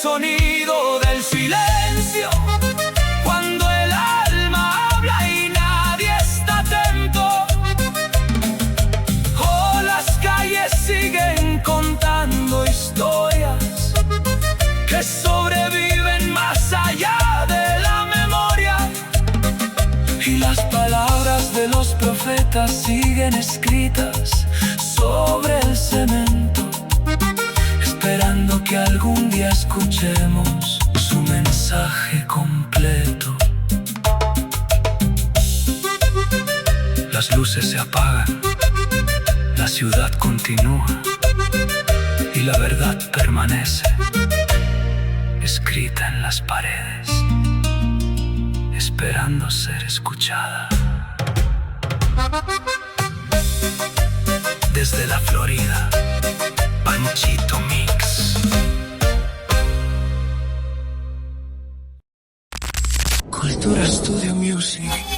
sonido del silencio, cuando el alma habla y nadie está atento. Oh, las calles siguen contando historias que sobreviven más allá de la memoria, y las palabras de los profetas siguen escritas sobre el cemento, esperando que algún día escuchemos su mensaje completo. Las luces se apagan, la ciudad continúa y la verdad permanece escrita en las paredes, esperando ser escuchada. Desde la Florida, Panchito Mix. Cultura Studio Music.